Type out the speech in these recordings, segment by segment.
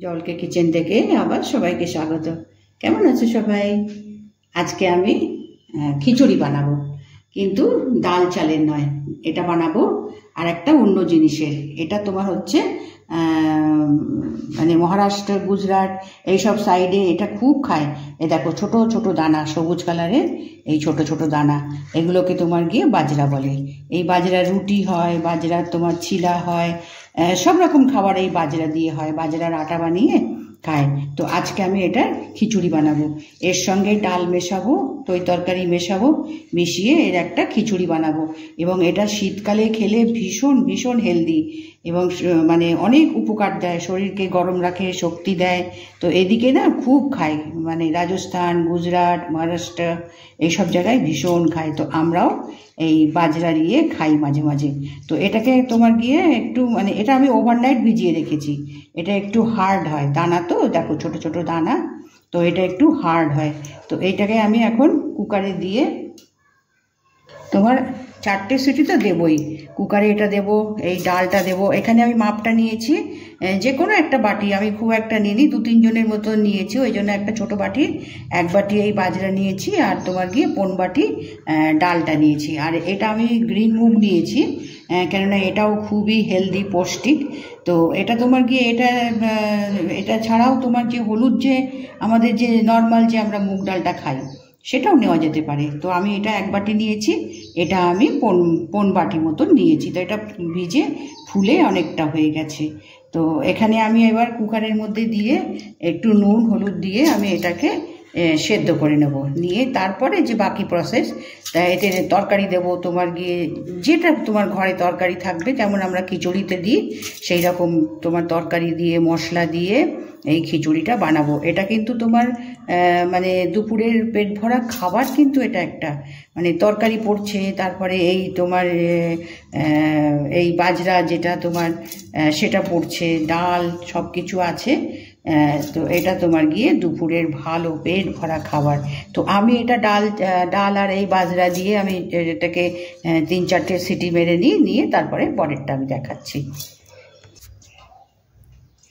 জলকে কিচেন থেকে আবার সবাইকে স্বাগত। কেমন আছো সবাই? আজকে আমি খিচুড়ি বানাবো, কিন্তু ডাল চালের নয়। এটা বানাবো আর একটা অন্য জিনিসের। এটা তোমার হচ্ছে মানে মহারাষ্ট্র, গুজরাট এইসব সাইডে এটা খুব খায়। এ দেখো ছোট ছোট দানা, সবুজ কালারের এই ছোট ছোট দানা, এগুলোকে তোমার গিয়ে বাজরা বলে। এই বাজরা রুটি হয়, বাজরার তোমার ছিলা হয়, সব রকম খাবার এই বাজরা দিয়ে হয়। বাজরার আটা বানিয়ে খায়। তো আজকে আমি এটা খিচুড়ি বানাবো, এর সঙ্গে ডাল মেশাবো, তৈ তরকারি মেশাবো, মিশিয়ে এর একটা খিচুড়ি বানাবো। এবং এটা শীতকালে খেলে ভীষণ ভীষণ হেলদি এবং মানে অনেক উপকার দেয়, শরীরকে গরম রাখে, শক্তি দেয়। তো এদিকে না খুব খায়, মানে রাজস্থান, গুজরাট, মহারাষ্ট্র এইসব জায়গায় ভীষণ খায়। তো আমরাও এই বাজরা দিয়ে খাই মাঝে মাঝে। তো এটাকে তোমার গিয়ে একটু মানে এটা আমি ওভারনাইট ভিজিয়ে রেখেছি। এটা একটু হার্ড হয়, দানা তো দেখো ছোট ছোট দানা, তো এটা একটু হার্ড হয়। তো এইটাকে আমি এখন কুকারে দিয়ে তোমার 4টে সিটি তো দেবই। কুকারে এটা দেবো, এই ডালটা দেবো। এখানে আমি মাপটা নিয়েছি, যে কোনো একটা বাটি, আমি খুব একটা নিইনি, 2-3 জনের মতো নিয়েছি, ওই জন্য একটা ছোট বাটি 1 বাটি এই বাজরা নিয়েছি, আর তোমার গিয়ে 1 বাটি ডালটা নিয়েছি। আর এটা আমি গ্রিন মুগ নিয়েছি, কেননা এটাও খুবই হেলদি, পৌষ্টিক। তো এটা তোমার গিয়ে এটা ছাড়াও তোমার যে হলুদ, যে আমাদের যে নর্মাল যে আমরা মুগ ডালটা খাই, সেটাও নেওয়া যেতে পারে। তো আমি এটা 1 বাটি নিয়েছি, এটা আমি 1 বাটি মতন নিয়েছি। তো এটা ভিজে ফুলে অনেকটা হয়ে গেছে। তো এখানে আমি এবার কুকারের মধ্যে দিয়ে একটু নুন হলুদ দিয়ে আমি এটাকে সেদ্ধ করে নেব। নিয়ে তারপরে যে বাকি প্রসেস, তা এতে তরকারি দেবো তোমার গিয়ে, যেটা তোমার ঘরে তরকারি থাকবে, যেমন আমরা খিচুড়িতে দিই সেই রকম তোমার তরকারি দিয়ে, মশলা দিয়ে এই খিচুড়িটা বানাবো। এটা কিন্তু তোমার মানে দুপুরের পেট ভরা খাবার, কিন্তু এটা একটা মানে তরকারি পড়ছে, তারপরে এই তোমার এই বাজরা যেটা তোমার সেটা পড়ছে, ডাল সব কিছু আছে। তো এটা তোমার গিয়ে দুপুরের ভালো পেট ভরা খাবার। তো আমি এটা ডাল আর এই বাজরা দিয়ে আমি এটাকে 3-4টে সিটি মেরে নিয়ে তারপরে পরেরটা আমি দেখাচ্ছি।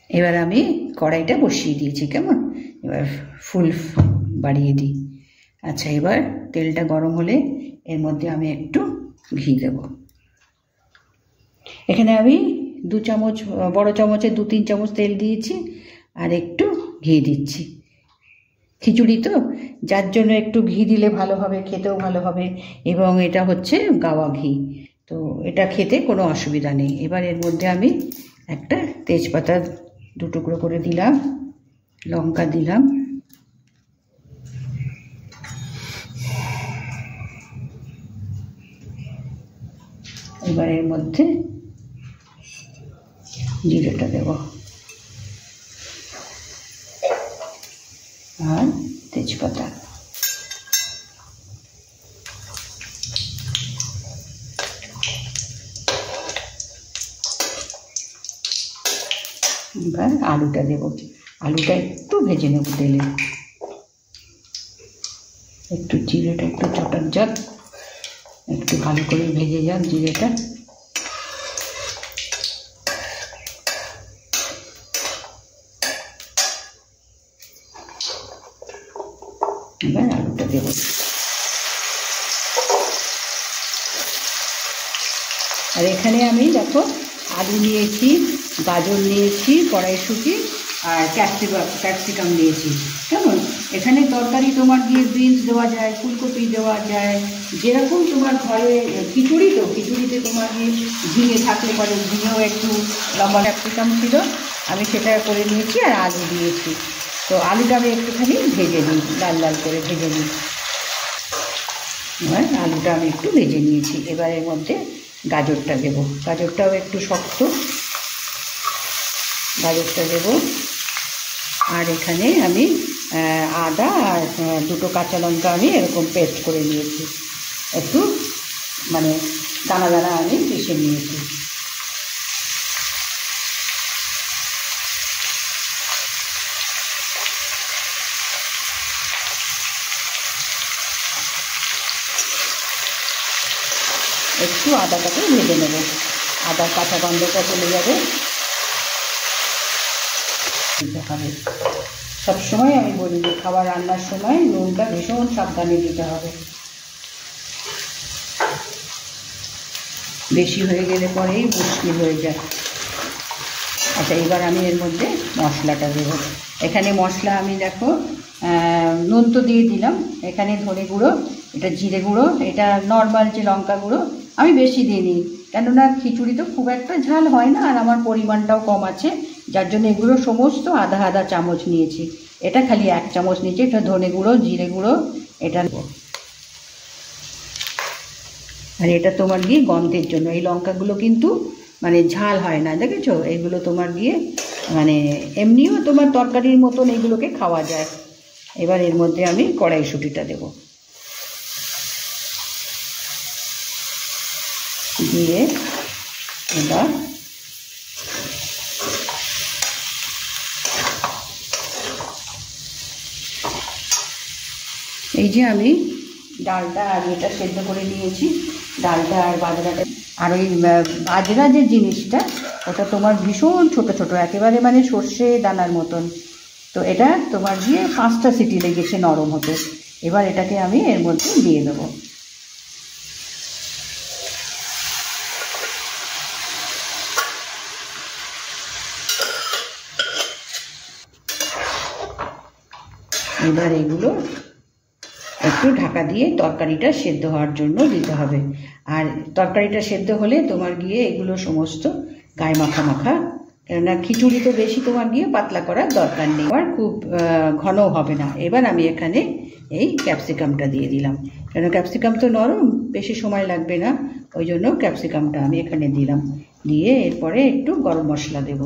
এবার আমি কড়াইটা বসিয়ে দিয়েছি, কেমন, এবার ফুল বাড়িয়ে দিই। আচ্ছা, এবার তেলটা গরম হলে এর মধ্যে আমি একটু ঘি দেব। এখানে আমি 2 চামচ, বড় চামচে 2-3 চামচ তেল দিয়েছি, আর একটু ঘি দিচ্ছি। খিচুড়ি তো, যার জন্য একটু ঘি দিলে ভালো হবে, খেতেও ভালো হবে। এবং এটা হচ্ছে গাওয়া ঘি, তো এটা খেতে কোনো অসুবিধা নেই। এবার এর মধ্যে আমি একটা তেজপাতা 2 টুকরো করে দিলাম, লঙ্কা দিলাম, এবার এর মধ্যে জিরেটা দেব আর তেজপাতা। এবার আলুটা দেব, আলুটা একটু ভেজে নেব তেলে, একটু জিরেটা একটু চটক যাক, একটু ভালো করে ভেজে যাক জিরেটা। এবার আলুটা দেব। আর এখানে আমি দেখো আলু নিয়েছি, গাজর নিয়েছি, কড়াইশুঁটি আর ক্যাপসিকাম নিয়েছি। কেমন, এখানে তরকারি তোমার গিয়ে বিনস দেওয়া যায়, ফুলকপি দেওয়া যায়, যেরকম তোমার ঘরে খিচুড়ি, তো খিচুড়িতে তোমার গিয়ে ঝিঙে থাকলে পরে ঝিঙেও একটু লম্বা, ক্যাপসিকাম ছিল আমি সেটা করে নিয়েছি, আর আলু দিয়েছি। তো আলুটা আমি একটুখানি ভেজে নিই, লাল লাল করে ভেজে নিই। এবার আলুটা আমি একটু ভেজে নিয়েছি। এবার এর মধ্যে গাজরটা দেবো, গাজরটাও একটু শক্ত, গাজরটা দেব। আর এখানে আমি আদা আর 2টো কাঁচা লঙ্কা আমি এরকম পেস্ট করে নিয়েছি, একটু মানে দানা দানা আমি পিষে নিয়েছি। একটু আদাটাকে ভেজে নেব, আদার কাঁচা গন্ধটা চলে যাবে। দিতে হবে। সবসময় আমি বলি যে খাবার রান্নার সময় নুনটা ভীষণ সাবধানে দিতে হবে, বেশি হয়ে গেলে পরেই মুশকিল হয়ে যায়। আচ্ছা, এবার আমি এর মধ্যে মশলাটা দেবো। এখানে মশলা আমি দেখো নুন তো দিয়ে দিলাম, এখানে ধনে গুঁড়ো, এটা জিরে গুঁড়ো, এটা নর্মাল যে লঙ্কা গুঁড়ো আমি বেশি দিইনি, কেননা খিচুড়ি তো খুব একটা ঝাল হয় না আর আমার পরিমাণটাও কম আছে, যার জন্য এগুলো সমস্ত আধা আধা চামচ নিয়েছি। এটা খালি 1 চামচ নিয়েছি। এটা ধনে গুঁড়ো, জিরে গুঁড়ো, এটা আর এটা তোমার গিয়ে গন্ধের জন্য। এই লঙ্কাগুলো কিন্তু মানে ঝাল হয় না, দেখেছো? এগুলো তোমার গিয়ে মানে এমনিও তোমার তরকারির মতন এগুলোকে খাওয়া যায়। এবার এর মধ্যে আমি কড়াইশুঁটিটা দেব, দিয়ে এবার এই যে আমি ডালটা আর এটা সেদ্ধ করে নিয়েছি, ডালটা আর বাজরাটা। আর ওই বাজরা যে জিনিসটা ওটা তোমার ভীষণ ছোট ছোট, একেবারে মানে সর্ষে দানার মতন। তো এটা তোমার গিয়ে 5টা সিটি লেগেছে নরম হতে। এবার এটাকে আমি এর মধ্যে দিয়ে দেবো। এবার এগুলো একটু ঢাকা দিয়ে তরকারিটা সেদ্ধ হওয়ার জন্য দিতে হবে। আর তরকারিটা সেদ্ধ হলে তোমার গিয়ে এগুলো সমস্ত গায়ে মাখা মাখা, কেননা খিচুড়ি তো বেশি তোমার গিয়ে পাতলা করার দরকার নেই, আর খুব ঘন হবে না। এবার আমি এখানে এই ক্যাপসিকামটা দিয়ে দিলাম, কেন ক্যাপসিকাম তো নরম, বেশি সময় লাগবে না, ওই জন্য ক্যাপসিকামটা আমি এখানে দিলাম। দিয়ে এরপরে একটু গরম মশলা দেব।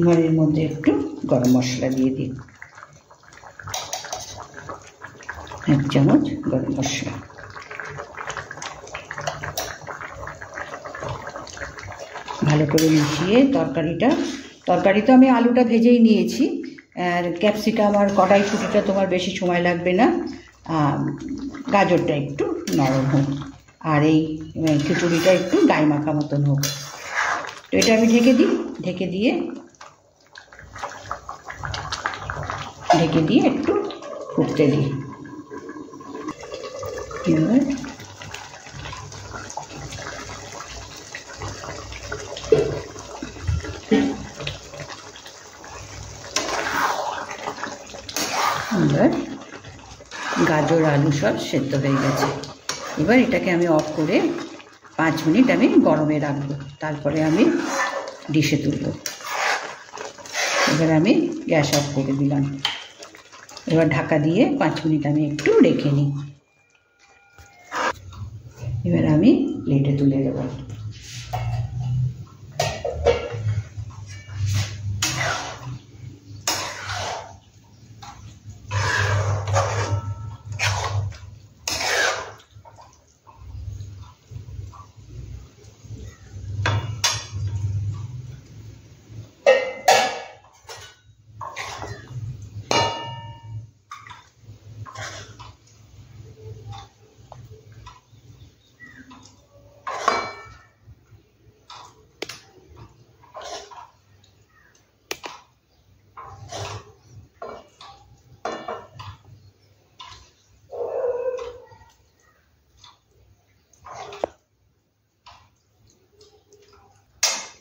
এবার এর মধ্যে একটু গরম মশলা দিয়ে দিই, 1 চামচ গরম মশলা। ভালো করে মিশিয়ে তরকারি তো আমি আলুটা ভেজেই নিয়েছি, আর ক্যাপসিকাম আর কড়াইশুঁটিটা তোমার বেশি সময় লাগবে না, গাজরটা একটু নরম হোক আর এই খিচুড়িটা একটু গায়ে মাখা মতন হোক। তো এটা আমি ঢেকে দিয়ে একটু ফুটতে দিই। এবার গাজর আলু সব সেদ্ধ হয়ে গেছে। এবার এটাকে আমি অফ করে 5 মিনিট আমি গরমে রাখবো, তারপরে আমি ডিশে তুলব। এবার আমি গ্যাস অফ করে দিলাম। এবার ঢাকা দিয়ে 5 মিনিট আমি একটু রেখে নিই। এবার আমি প্লেটে তুলে দেবো।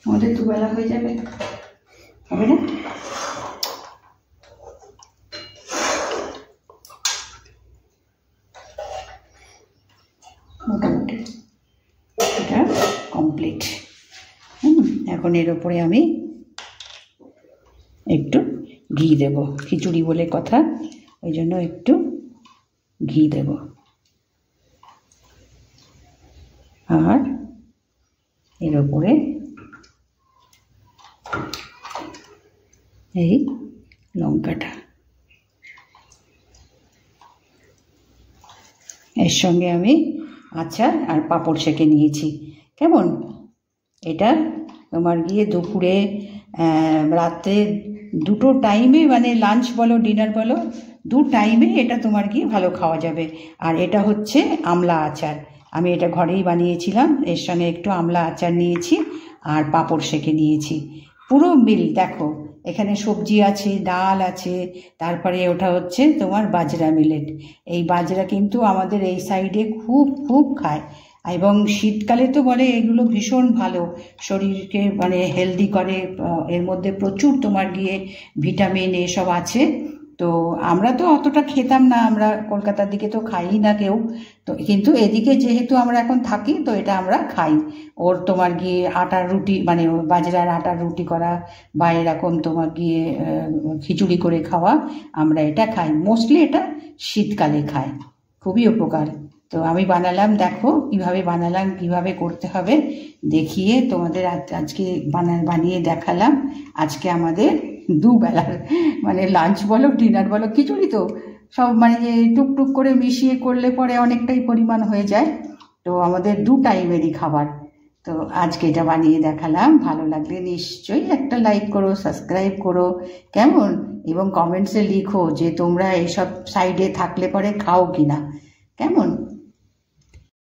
আমাদের দুবেলা হয়ে যাবে, হবে না? মোটামুটি এটা কমপ্লিট। এখন এর ওপরে আমি একটু ঘি দেব, খিচুড়ি বলে কথা, ওই জন্য একটু ঘি দেব। আর এর ওপরে এই লঙ্কাটা, এর সঙ্গে আমি আচার আর পাঁপড় সেঁকে নিয়েছি। কেমন? এটা তোমার গিয়ে দুপুরে রাতে দুটো টাইমে, মানে লাঞ্চ বলো ডিনার বলো, 2 টাইমে এটা তোমার গিয়ে ভালো খাওয়া যাবে। আর এটা হচ্ছে আমলা আচার, আমি এটা ঘরেই বানিয়েছিলাম। এর সঙ্গে একটু আমলা আচার নিয়েছি আর পাঁপড় সেঁকে নিয়েছি। পুরো মিল দেখো, এখানে সবজি আছে, ডাল আছে, তারপরে ওটা হচ্ছে তোমার বাজরা মিলেট। এই বাজরা কিন্তু আমাদের এই সাইডে খুব খুব খায়, এবং শীতকালে তো বলে এগুলো ভীষণ ভালো, শরীরকে মানে হেলদি করে। এর মধ্যে প্রচুর তোমার গিয়ে ভিটামিন এসব আছে। তো আমরা তো অতটা খেতাম না, আমরা কলকাতার দিকে তো খাই না কেউ, তো কিন্তু এদিকে যেহেতু আমরা এখন থাকি তো এটা আমরা খাই। ওর তোমার গিয়ে আটার রুটি মানে বাজরার আটার রুটি করা বা এরকম তোমার গিয়ে খিচুড়ি করে খাওয়া, আমরা এটা খাই। মোস্টলি এটা শীতকালে খাই, খুবই উপকার। তো আমি বানালাম, দেখো কিভাবে বানালাম, কিভাবে করতে হবে দেখিয়ে তোমাদের আজকে বানিয়ে দেখালাম। আজকে আমাদের দুবেলার মানে লাঞ্চ বলো ডিনার বলো, খিচুড়ি তো সব মানে যে টুকটুক করে মিশিয়ে করলে পরে অনেকটাই পরিমাণ হয়ে যায়, তো আমাদের 2 টাইমেরই খাবার। তো আজকে এটা বানিয়ে দেখালাম। ভালো লাগলে নিশ্চয়ই একটা লাইক করো, সাবস্ক্রাইব করো, কেমন, এবং কমেন্টসে লিখো যে তোমরা এইসব সাইডে থাকলে পরে খাও কিনা, কেমন।